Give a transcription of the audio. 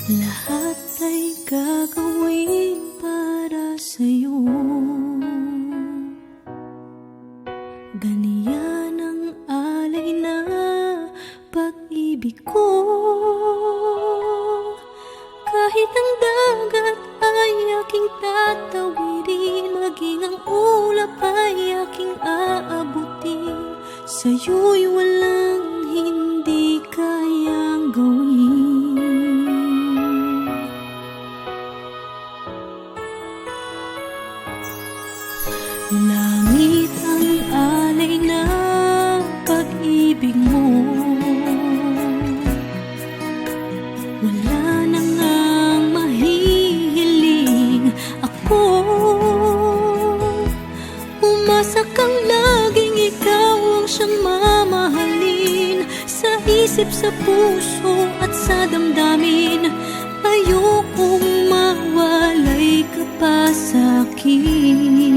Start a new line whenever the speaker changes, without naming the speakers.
Lahat ay gagawin para sa'yo. Ganiyan ang alay na pag-ibig ko. Kahit ang dagat ay aking tatawirin, maging ang ulap ay aking aabutin, sa'yo'y walang hindi kayang gawin. Langit ang alay na pag-ibig mo, wala na ngang mahihiling ako. Umasa kang laging ikaw ang siyang mamahalin, sa isip, sa puso at sa damdamin. Ayokong mawalay ka pa sa'kin.